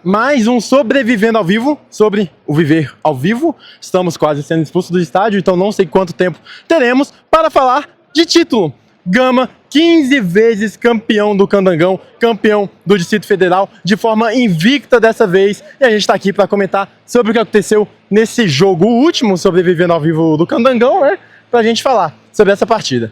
Mais um Sobrevivendo ao Vivo, sobre o viver ao vivo. Estamos quase sendo expulsos do estádio, então não sei quanto tempo teremos para falar de título. Gama, 15 vezes campeão do Candangão, campeão do Distrito Federal, de forma invicta dessa vez. E a gente está aqui para comentar sobre o que aconteceu nesse jogo, o último Sobrevivendo ao Vivo do Candangão, né? Para a gente falar sobre essa partida.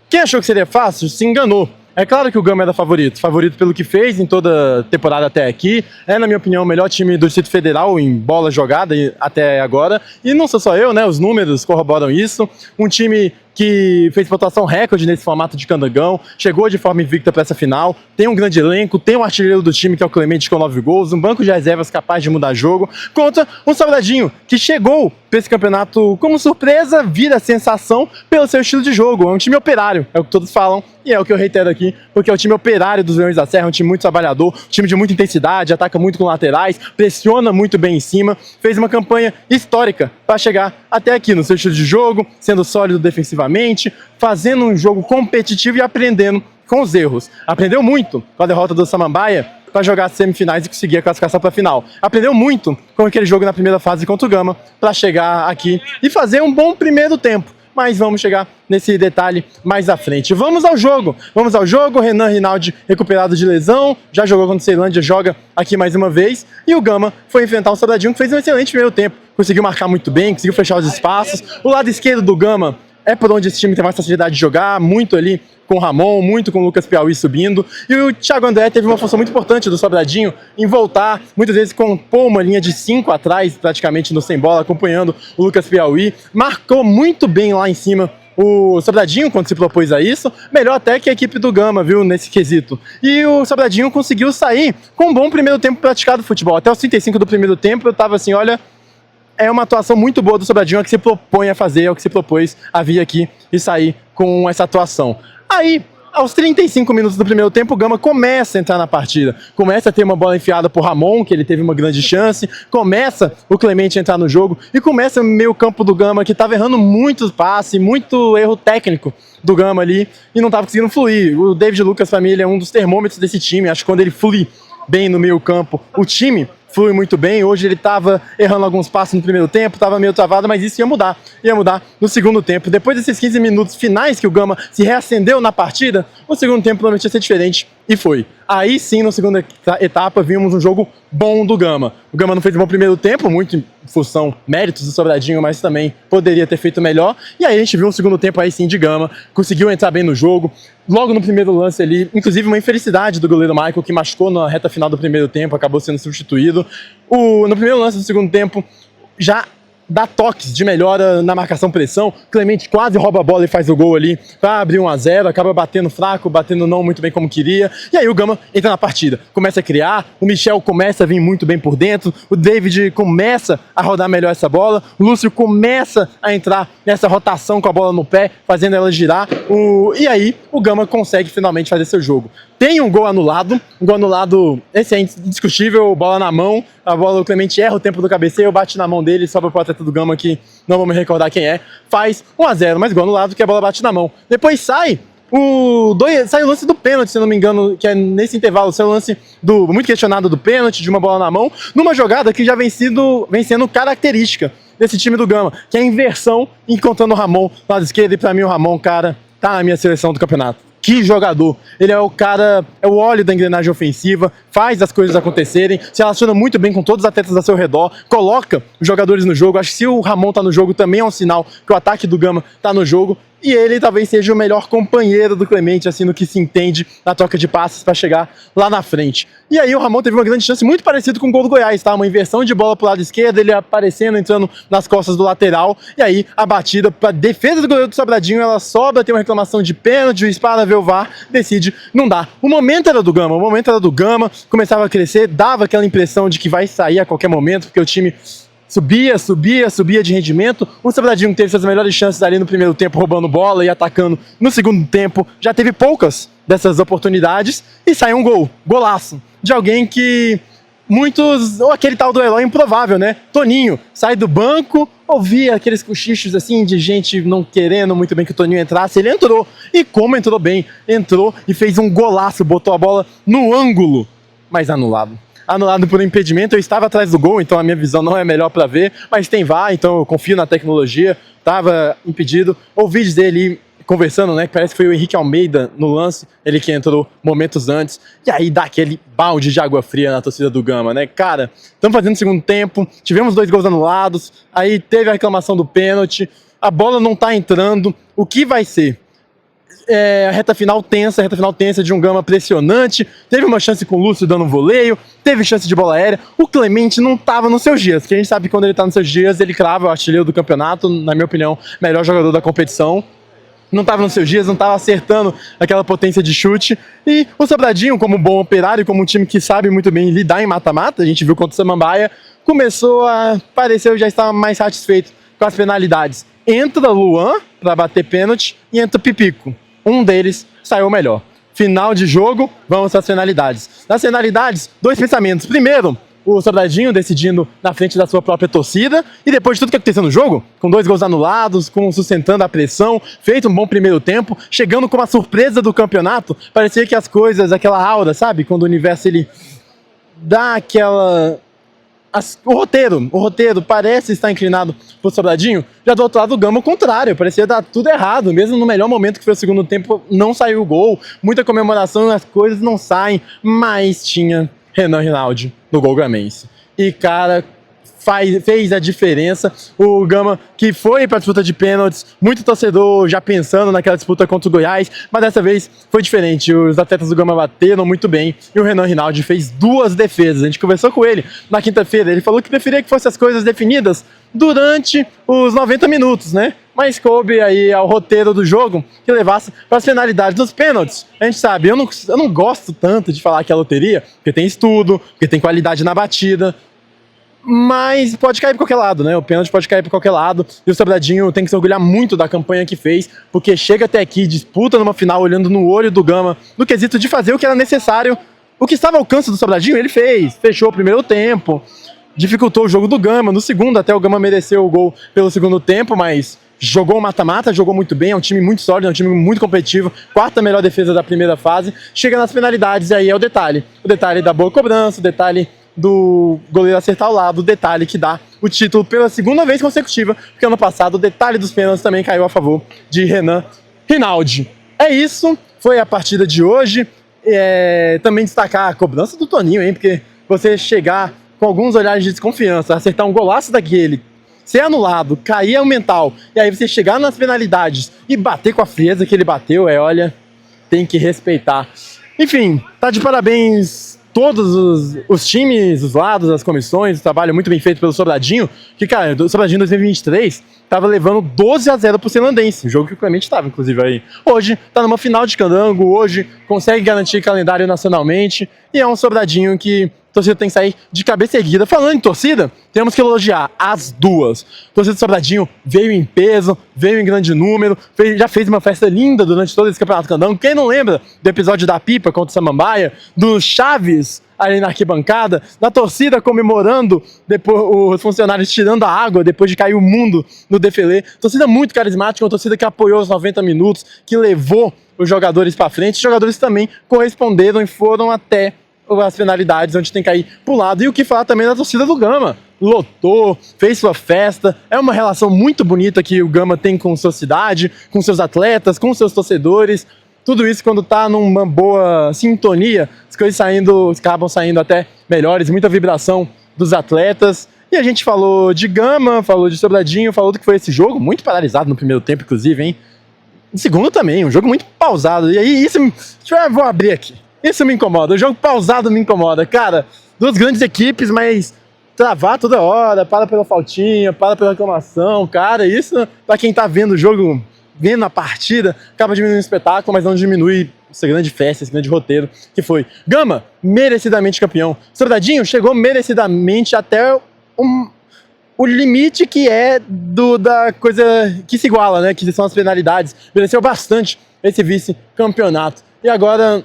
Quem achou que seria fácil, se enganou. É claro que o Gama era favorito pelo que fez em toda a temporada até aqui. É, na minha opinião, o melhor time do Distrito Federal em bola jogada até agora. E não sou só eu, né? Os números corroboram isso. Um time que fez pontuação recorde nesse formato de Candangão, chegou de forma invicta para essa final, tem um grande elenco, tem um artilheiro do time que é o Clemente com 9 gols, um banco de reservas capaz de mudar jogo, contra um Sobradinho que chegou para esse campeonato como surpresa, vira sensação pelo seu estilo de jogo. É um time operário, é o que todos falam, e é o que eu reitero aqui, porque é o time operário dos Leões da Serra, um time muito trabalhador, um time de muita intensidade, ataca muito com laterais, pressiona muito bem em cima, fez uma campanha histórica para chegar até aqui no seu estilo de jogo, sendo sólido defensivamente, fazendo um jogo competitivo e aprendendo com os erros. Aprendeu muito com a derrota do Samambaia para jogar as semifinais e conseguir a classificação para a final. Aprendeu muito com aquele jogo na primeira fase contra o Gama para chegar aqui e fazer um bom primeiro tempo. Mas vamos chegar nesse detalhe mais à frente. Vamos ao jogo. Renan Rinaldi recuperado de lesão, já jogou contra o Ceilândia, joga aqui mais uma vez. E o Gama foi enfrentar o Sobradinho, que fez um excelente primeiro tempo. Conseguiu marcar muito bem, conseguiu fechar os espaços. O lado esquerdo do Gama é por onde esse time tem mais facilidade de jogar, muito ali com o Ramon, muito com o Lucas Piauí subindo. E o Thiago André teve uma função muito importante do Sobradinho em voltar, muitas vezes compor uma linha de 5 atrás, praticamente no sem bola, acompanhando o Lucas Piauí. Marcou muito bem lá em cima o Sobradinho quando se propôs a isso, melhor até que a equipe do Gama, viu, nesse quesito. E o Sobradinho conseguiu sair com um bom primeiro tempo praticado de futebol. Até os 35 do primeiro tempo eu tava assim, olha, é uma atuação muito boa do Sobradinho, é o que se propõe a fazer, é o que se propôs a vir aqui e sair com essa atuação. Aí, aos 35 minutos do primeiro tempo, o Gama começa a entrar na partida. Começa a ter uma bola enfiada por Ramon, que ele teve uma grande chance. Começa o Clemente a entrar no jogo. E começa o meio campo do Gama, que estava errando muitos passes, muito erro técnico do Gama ali. E não estava conseguindo fluir. O David Lucas, pra mim, ele é um dos termômetros desse time. Acho que quando ele flui bem no meio campo, o time flui muito bem. Hoje ele estava errando alguns passos no primeiro tempo, estava meio travado, mas isso ia mudar no segundo tempo. Depois desses 15 minutos finais que o Gama se reacendeu na partida, o segundo tempo prometia ser diferente e foi. Aí sim, na segunda etapa, vimos um jogo bom do Gama. O Gama não fez um bom primeiro tempo, muito em função méritos do Sobradinho, mas também poderia ter feito melhor. E aí a gente viu um segundo tempo aí sim de Gama, conseguiu entrar bem no jogo. Logo no primeiro lance ali, inclusive uma infelicidade do goleiro Michael, que machucou na reta final do primeiro tempo, acabou sendo substituído. No primeiro lance do segundo tempo, já dá toques de melhora na marcação-pressão. Clemente quase rouba a bola e faz o gol ali para abrir 1-0, acaba batendo fraco, batendo não muito bem como queria. E aí o Gama entra na partida, começa a criar, o Michel começa a vir muito bem por dentro, o David começa a rodar melhor essa bola, o Lúcio começa a entrar nessa rotação com a bola no pé, fazendo ela girar. E aí o Gama consegue finalmente fazer seu jogo. Tem um gol anulado, esse é indiscutível, bola na mão, a bola, o Clemente erra o tempo do cabeceio, bate na mão dele, sobra pro atleta do Gama, que não vou me recordar quem é, faz 1-0, mas gol anulado que a bola bate na mão. Depois sai o lance do pênalti, se não me engano, que é nesse intervalo, sai o lance muito questionado do pênalti, de uma bola na mão, numa jogada que já vem sendo característica desse time do Gama, que é a inversão, encontrando o Ramon no lado esquerdo, e pra mim o Ramon, cara, tá na minha seleção do campeonato. Que jogador! Ele é o cara, é o óleo da engrenagem ofensiva, faz as coisas acontecerem, se relaciona muito bem com todos os atletas ao seu redor, coloca os jogadores no jogo. Acho que se o Ramon tá no jogo também é um sinal que o ataque do Gama tá no jogo. E ele talvez seja o melhor companheiro do Clemente, assim, no que se entende na troca de passes para chegar lá na frente. E aí o Ramon teve uma grande chance, muito parecido com o gol do Goiás, tá? Uma inversão de bola pro lado esquerdo, ele aparecendo, entrando nas costas do lateral. E aí a batida para defesa do goleiro do Sobradinho, ela sobra, tem uma reclamação de pênalti, o Espada vê o VAR, decide não dá. O momento era do Gama, começava a crescer, dava aquela impressão de que vai sair a qualquer momento, porque o time subia de rendimento. O Sobradinho teve suas melhores chances ali no primeiro tempo, roubando bola e atacando. No segundo tempo, já teve poucas dessas oportunidades e saiu um golaço, de alguém que ou aquele tal do herói improvável, né? Toninho, sai do banco, ouvia aqueles cochichos assim de gente não querendo muito bem que o Toninho entrasse, ele entrou. E como entrou bem, entrou e fez um golaço, botou a bola no ângulo, mas anulado. anulado por um impedimento. Eu estava atrás do gol, então a minha visão não é melhor para ver, mas tem VAR, então eu confio na tecnologia. Estava impedido. Ouvi dizer dele conversando, né? Parece que foi o Henrique Almeida no lance, ele que entrou momentos antes, e aí dá aquele balde de água fria na torcida do Gama, né? Cara, estamos fazendo o segundo tempo, tivemos 2 gols anulados, aí teve a reclamação do pênalti, a bola não tá entrando, o que vai ser? A reta final tensa de um Gama pressionante, teve uma chance com o Lúcio dando um voleio, teve chance de bola aérea, o Clemente não tava nos seus dias, que a gente sabe que quando ele tá nos seus dias, ele crava o artilheiro do campeonato, na minha opinião, melhor jogador da competição. Não estava nos seus dias, não estava acertando aquela potência de chute. E o Sobradinho, como um bom operário, como um time que sabe muito bem lidar em mata-mata, a gente viu contra o Samambaia, começou a parecer já estar mais satisfeito com as penalidades. Entra Luan para bater pênalti e entra Pipico. Um deles saiu melhor. Final de jogo, vamos às penalidades. Nas penalidades, 2 pensamentos. Primeiro, o Sobradinho decidindo na frente da sua própria torcida, e depois de tudo que aconteceu no jogo, com 2 gols anulados, com sustentando a pressão, feito um bom primeiro tempo, chegando com uma surpresa do campeonato, parecia que as coisas, aquela aura, sabe? Quando o universo ele dá aquela... O roteiro parece estar inclinado pro Sobradinho, já do outro lado do Gama, o contrário, parecia dar tudo errado, mesmo no melhor momento que foi o segundo tempo, não saiu o gol, muita comemoração, as coisas não saem, mas tinha Renan Rinaldi no gol gamense. E, cara, fez a diferença. O Gama, que foi para a disputa de pênaltis, muito torcedor já pensando naquela disputa contra o Goiás, mas dessa vez foi diferente. Os atletas do Gama bateram muito bem e o Renan Rinaldi fez 2 defesas. A gente conversou com ele na quinta-feira, ele falou que preferia que fossem as coisas definidas durante os 90 minutos, né? Mas coube aí ao roteiro do jogo que levasse para as penalidades dos pênaltis. A gente sabe, eu não gosto tanto de falar que é loteria, porque tem estudo, porque tem qualidade na batida, mas pode cair para qualquer lado, né? O pênalti pode cair para qualquer lado, e o Sobradinho tem que se orgulhar muito da campanha que fez, porque chega até aqui, disputa numa final, olhando no olho do Gama, no quesito de fazer o que era necessário, o que estava ao alcance do Sobradinho, ele fez, fechou o primeiro tempo, dificultou o jogo do Gama, no segundo até o Gama mereceu o gol pelo segundo tempo, mas jogou o mata-mata, jogou muito bem, é um time muito sólido, é um time muito competitivo, 4ª melhor defesa da primeira fase, chega nas penalidades e aí é o detalhe da boa cobrança, o detalhe do goleiro acertar ao lado, o detalhe que dá o título pela 2ª vez consecutiva, porque ano passado o detalhe dos pênaltis também caiu a favor de Renan Rinaldi. É isso, foi a partida de hoje, também destacar a cobrança do Toninho, hein, porque você chegar com alguns olhares de desconfiança, acertar um golaço daquele, ser anulado, cair ao mental, e aí você chegar nas penalidades e bater com a frieza que ele bateu, olha, tem que respeitar. Enfim, tá de parabéns todos os times, os lados, as comissões, o trabalho muito bem feito pelo Sobradinho, que, cara, o Sobradinho 2023 tava levando 12-0 pro Celandense, o jogo que o Clemente tava, inclusive, aí. Hoje, tá numa final de candango, hoje consegue garantir calendário nacionalmente, e é um Sobradinho que a torcida tem que sair de cabeça erguida. Falando em torcida, temos que elogiar as duas. A torcida do Sobradinho veio em peso, veio em grande número, já fez uma festa linda durante todo esse campeonato candango. Quem não lembra do episódio da pipa contra o Samambaia, do Chaves ali na arquibancada, da torcida comemorando, depois os funcionários tirando a água depois de cair o mundo no defilê. Torcida muito carismática, uma torcida que apoiou os 90 minutos, que levou os jogadores para frente. Os jogadores também corresponderam e foram até as penalidades, onde tem que cair pro lado. E o que falar também da torcida do Gama. Lotou, fez sua festa. É uma relação muito bonita que o Gama tem com sua cidade, com seus atletas, com seus torcedores. Tudo isso quando tá numa boa sintonia, as coisas acabam saindo até melhores, muita vibração dos atletas. E a gente falou de Gama, falou de Sobradinho, falou do que foi esse jogo, muito paralisado no primeiro tempo, inclusive, hein? No segundo também, um jogo muito pausado. E aí, vou abrir aqui. Isso me incomoda, o jogo pausado me incomoda. Cara, 2 grandes equipes, mas travar toda hora, para pela faltinha, para pela reclamação, cara, isso pra quem tá vendo o jogo, vendo a partida, acaba diminuindo o espetáculo, mas não diminui essa grande festa, esse grande roteiro que foi. Gama, merecidamente campeão. Sobradinho chegou merecidamente até o limite que é da coisa que se iguala, né, que são as penalidades. Mereceu bastante esse vice-campeonato. E agora,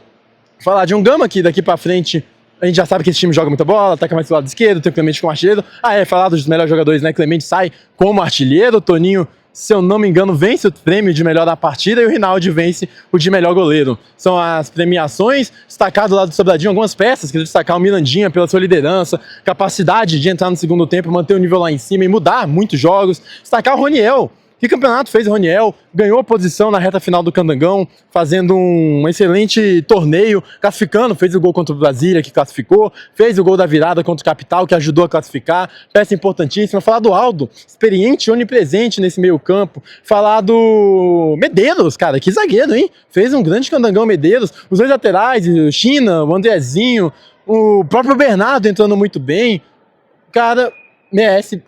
falar de um Gama que daqui pra frente a gente já sabe que esse time joga muita bola, ataca mais do lado esquerdo, tem o Clemente como artilheiro. Falar dos melhores jogadores, né? Clemente sai como artilheiro, Toninho se eu não me engano, vence o prêmio de melhor da partida e o Rinaldi vence o de melhor goleiro. São as premiações. Destacar do lado do Sobradinho algumas peças, queria destacar o Mirandinha pela sua liderança, capacidade de entrar no segundo tempo, manter o nível lá em cima e mudar muitos jogos. Destacar o Roniel. Que campeonato fez o Roniel? Ganhou a posição na reta final do Candangão, fazendo um excelente torneio, classificando, fez o gol contra o Brasília, que classificou, fez o gol da virada contra o Capital, que ajudou a classificar, peça importantíssima. Falar do Aldo, experiente e onipresente nesse meio campo. Falar do Medeiros, cara, que zagueiro, hein? Fez um grande Candangão Medeiros, os dois laterais, o China, o Andrezinho, o próprio Bernardo entrando muito bem. Cara,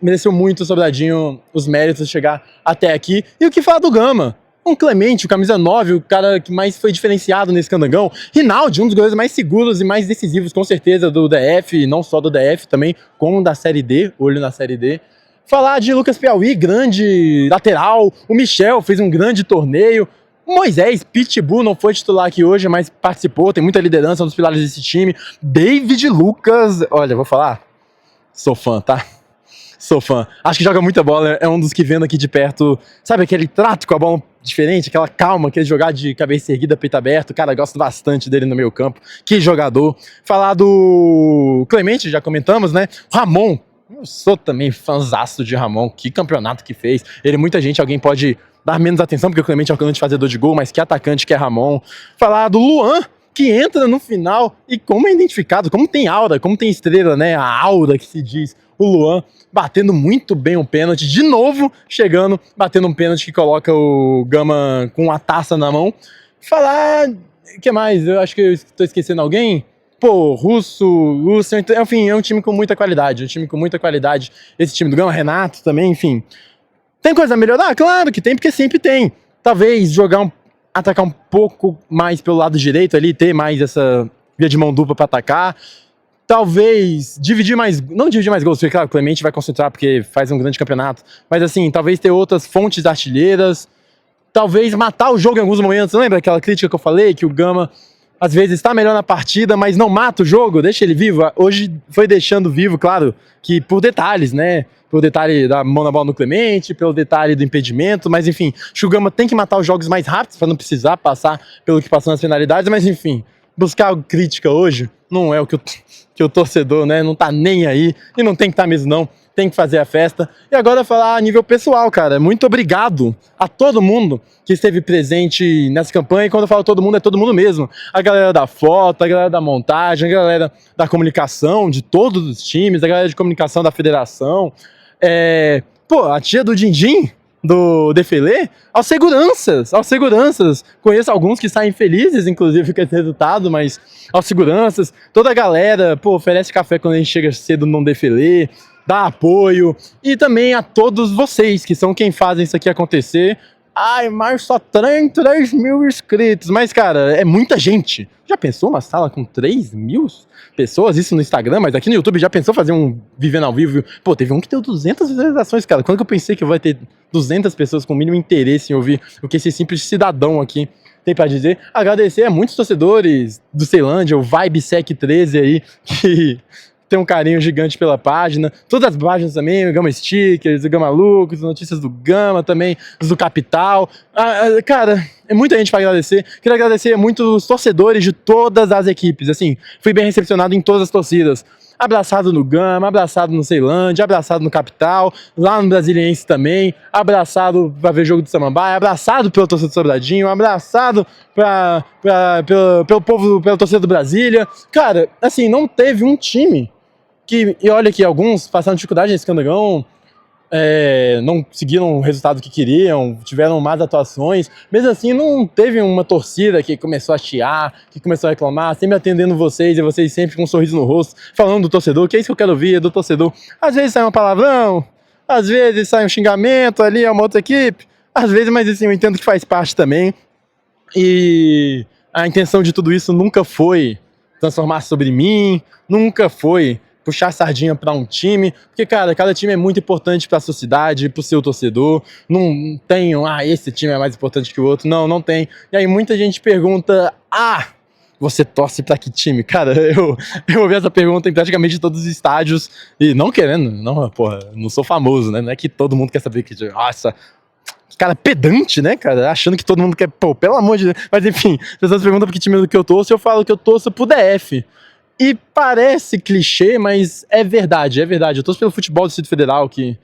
mereceu muito o Sobradinho os méritos de chegar até aqui. E o que falar do Gama? Um Clemente, o camisa 9, o cara que mais foi diferenciado nesse Candangão. Rinaldi, um dos goleiros mais seguros e mais decisivos, com certeza, do DF, não só do DF, também como da Série D, olho na Série D. Falar de Lucas Piauí, grande lateral. O Michel fez um grande torneio. O Moisés, Pitbull, não foi titular aqui hoje, mas participou, tem muita liderança, um dos pilares desse time. David Lucas, olha, vou falar, sou fã, tá? Sou fã. Acho que joga muita bola, é um dos que vendo aqui de perto, sabe aquele trato com a bola diferente, aquela calma, aquele jogar de cabeça erguida, peito aberto. Cara, gosto bastante dele no meio campo. Que jogador. Falar do Clemente, já comentamos, né? Ramon, eu sou também fãzaço de Ramon. Que campeonato que fez. Muita gente, alguém pode dar menos atenção, porque o Clemente é um grande fazedor de gol, mas que atacante que é Ramon. Falar do Luan, que entra no final e como é identificado, como tem aura, como tem estrela, né? A aura que se diz. O Luan batendo muito bem um pênalti, de novo chegando, batendo um pênalti que coloca o Gama com a taça na mão. Falar, o que mais? Eu acho que eu estou esquecendo alguém. Pô, Russo, Lúcio, enfim, é um time com muita qualidade, esse time do Gama, Renato também, enfim. Tem coisa a melhorar? Claro que tem, porque sempre tem. Talvez atacar um pouco mais pelo lado direito ali, ter mais essa via de mão dupla para atacar. Talvez não dividir mais gols, porque claro, o Clemente vai concentrar porque faz um grande campeonato, mas assim, talvez ter outras fontes artilheiras, talvez matar o jogo em alguns momentos. Lembra aquela crítica que eu falei, que o Gama às vezes está melhor na partida, mas não mata o jogo, deixa ele vivo? Hoje foi deixando vivo, claro, que por detalhes, né? Por detalhe da mão na bola no Clemente, pelo detalhe do impedimento, mas enfim, o Gama tem que matar os jogos mais rápidos para não precisar passar pelo que passou nas finalidades, mas enfim, buscar crítica hoje não é o que o torcedor, né, não tá nem aí, e não tem que estar mesmo não, tem que fazer a festa. E agora falar a nível pessoal, cara, muito obrigado a todo mundo que esteve presente nessa campanha, e quando eu falo todo mundo, é todo mundo mesmo. A galera da foto, a galera da montagem, a galera da comunicação de todos os times, a galera de comunicação da federação, a tia do Dindim, do Defilê, aos seguranças, conheço alguns que saem felizes, inclusive, com esse resultado, mas aos seguranças, toda a galera, oferece café quando a gente chega cedo no Defilê, dá apoio, e também a todos vocês, que são quem fazem isso aqui acontecer. Ai, mas só tem 3 mil inscritos, mas cara, é muita gente. Já pensou uma sala com 3 mil pessoas? Isso no Instagram, mas aqui no YouTube já pensou fazer um Vivendo ao Vivo? Pô, teve um que deu 200 visualizações, cara. Quando que eu pensei que vai ter 200 pessoas com o mínimo interesse em ouvir o que esse simples cidadão aqui tem pra dizer? Agradecer a muitos torcedores do Ceilândia, o VibeSec13 aí, que tem um carinho gigante pela página, todas as páginas também, o Gama Stickers, o Gama Lucas, notícias do Gama também, os do Capital. Cara, é muita gente para agradecer. Queria agradecer muito os torcedores de todas as equipes, assim, fui bem recepcionado em todas as torcidas. Abraçado no Gama, abraçado no Ceilândia, abraçado no Capital, lá no Brasiliense também, abraçado para ver jogo do Samambaia, abraçado pelo torcedor do Sobradinho, abraçado pelo povo, pela torcida do Brasília. Cara, assim, não teve um time e olha que alguns passaram dificuldade nesse Candangão, não conseguiram o resultado que queriam, tiveram más atuações, mesmo assim não teve uma torcida que começou a chiar, que começou a reclamar, sempre atendendo vocês, e vocês sempre com um sorriso no rosto, falando do torcedor, que é isso que eu quero ouvir, do torcedor. Às vezes sai um palavrão, às vezes sai um xingamento ali, é uma outra equipe, às vezes, mas assim, eu entendo que faz parte também, e a intenção de tudo isso nunca foi transformar sobre mim, nunca foi puxar sardinha para um time, porque, cara, cada time é muito importante para a sociedade, para o seu torcedor, não tem, esse time é mais importante que o outro, não tem. E aí muita gente pergunta, você torce para que time? Cara, eu ouvi essa pergunta em praticamente todos os estádios, e não querendo, não sou famoso, né, não é que todo mundo quer saber que, nossa, cara pedante, né, cara? Achando que todo mundo quer, pô, pelo amor de Deus. Mas enfim, as pessoas perguntam por que time que eu torço, eu falo que eu torço pro DF. E parece clichê, mas é verdade, é verdade. Eu torço pelo futebol do Distrito Federal, que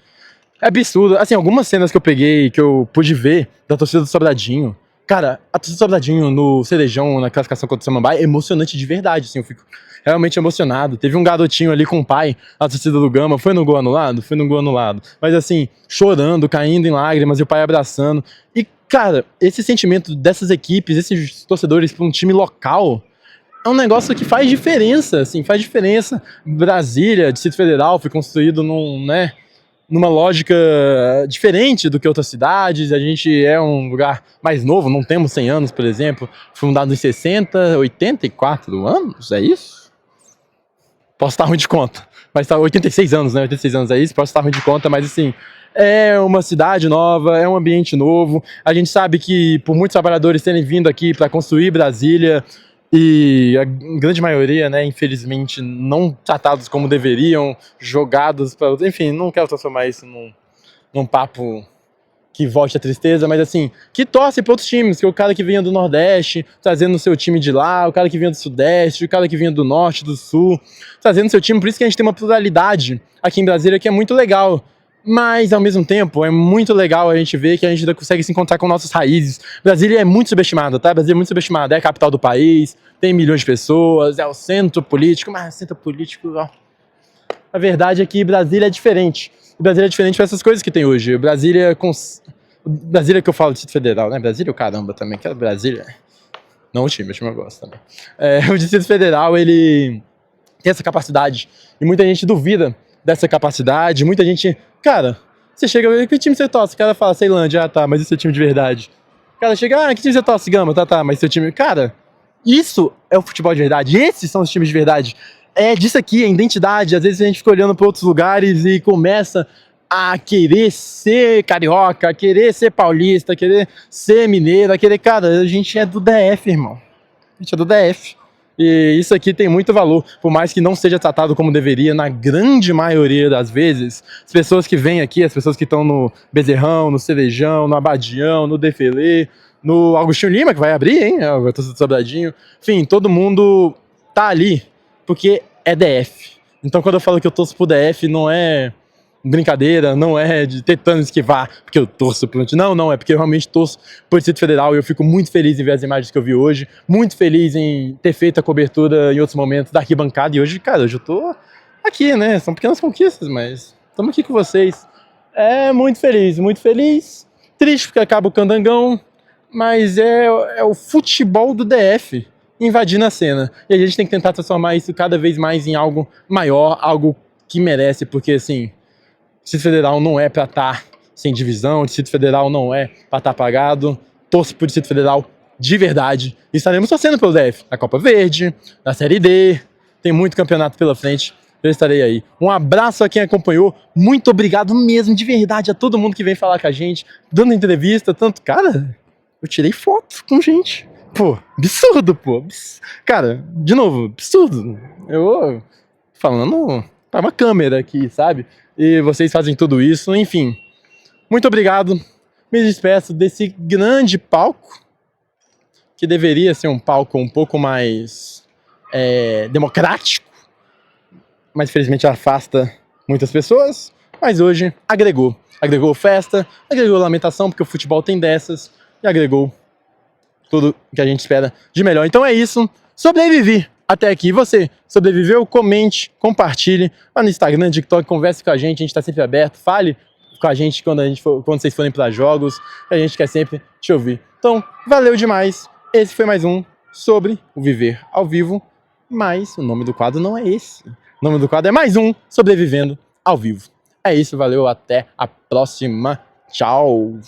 é absurdo. Assim, algumas cenas que eu peguei, que eu pude ver da torcida do Sobradinho. Cara, a torcida do Sobradinho no Cerejão, na classificação contra o Samambaia, é emocionante de verdade, assim, eu fico realmente emocionado. Teve um garotinho ali com o pai, a torcida do Gama, foi no gol anulado? Foi no gol anulado. Mas assim, chorando, caindo em lágrimas, e o pai abraçando. E, cara, esse sentimento dessas equipes, esses torcedores para um time local, é um negócio que faz diferença, assim, faz diferença. Brasília, Distrito Federal, foi construído numa lógica diferente do que outras cidades. A gente é um lugar mais novo, não temos 100 anos, por exemplo. Fundado em 60, 84 anos, é isso? Posso estar ruim de conta, mas tá 86 anos, né? 86 anos é isso, posso estar ruim de conta, mas assim, é uma cidade nova, é um ambiente novo. A gente sabe que por muitos trabalhadores terem vindo aqui para construir Brasília, e a grande maioria, né, infelizmente, não tratados como deveriam, jogados para... Enfim, não quero transformar isso num papo que volte a tristeza, mas assim, que torce para outros times, que é o cara que vinha do Nordeste, trazendo o seu time de lá, o cara que vinha do Sudeste, o cara que vinha do Norte, do Sul, trazendo o seu time. Por isso que a gente tem uma pluralidade aqui em Brasília que é muito legal. Mas, ao mesmo tempo, é muito legal a gente ver que a gente ainda consegue se encontrar com nossas raízes. Brasília é muito subestimada, tá? Brasília é muito subestimada. É a capital do país, tem milhões de pessoas, é o centro político, mas centro político, ó. A verdade é que Brasília é diferente. Brasília é diferente para essas coisas que tem hoje. Brasília que eu falo de Distrito Federal, né? Brasília, o caramba, também. Que é Brasília. Não o time eu gosto também. O Distrito Federal, ele tem essa capacidade. E muita gente duvida dessa capacidade. Muita gente... Cara, você chega e que time você torce? O cara fala, Ceilândia, tá, mas esse é o time de verdade. O cara chega, que time você torce? Gama, tá, mas seu time... Cara, isso é o futebol de verdade. Esses são os times de verdade. É disso aqui, a identidade. Às vezes a gente fica olhando para outros lugares e começa a querer ser carioca, querer ser paulista, querer ser mineiro, cara, a gente é do DF, irmão. A gente é do DF. E isso aqui tem muito valor, por mais que não seja tratado como deveria, na grande maioria das vezes. As pessoas que vêm aqui, as pessoas que estão no Bezerrão, no Cerejão, no Abadião, no Defelê, no Agostinho Lima, que vai abrir, hein? A torcida do Sobradinho. Enfim, todo mundo tá ali porque é DF. Então quando eu falo que eu torço pro DF, não é brincadeira, não é de tentando esquivar porque eu torço pro... Não, é porque eu realmente torço pro Distrito Federal e eu fico muito feliz em ver as imagens que eu vi hoje, muito feliz em ter feito a cobertura em outros momentos da arquibancada, e hoje, cara, hoje eu tô aqui, né? São pequenas conquistas, mas estamos aqui com vocês. É muito feliz, triste porque acaba o Candangão, mas é o futebol do DF invadindo a cena, e a gente tem que tentar transformar isso cada vez mais em algo maior, algo que merece, porque assim, Distrito Federal não é para estar sem divisão, Distrito Federal não é para estar apagado. Torço pro Distrito Federal de verdade. E estaremos torcendo pelo DF, na Copa Verde, na Série D. Tem muito campeonato pela frente. Eu estarei aí. Um abraço a quem acompanhou. Muito obrigado mesmo, de verdade, a todo mundo que vem falar com a gente, dando entrevista, tanto. Cara, eu tirei foto com gente. Pô, absurdo, pô. Cara, de novo, absurdo. Eu falando para uma câmera aqui, sabe? E vocês fazem tudo isso, enfim. Muito obrigado. Me despeço desse grande palco, que deveria ser um palco um pouco mais democrático, mas infelizmente afasta muitas pessoas. Mas hoje agregou. Agregou festa, agregou lamentação, porque o futebol tem dessas, e agregou tudo que a gente espera de melhor. Então é isso. Sobrevivi até aqui. Você sobreviveu? Comente, compartilhe. Lá no Instagram, TikTok, converse com a gente tá sempre aberto. Fale com a gente quando vocês forem para jogos. A gente quer sempre te ouvir. Então, valeu demais. Esse foi mais um sobre o Viver ao Vivo. Mas o nome do quadro não é esse. O nome do quadro é mais um Sobrevivendo ao Vivo. É isso, valeu, até a próxima. Tchau.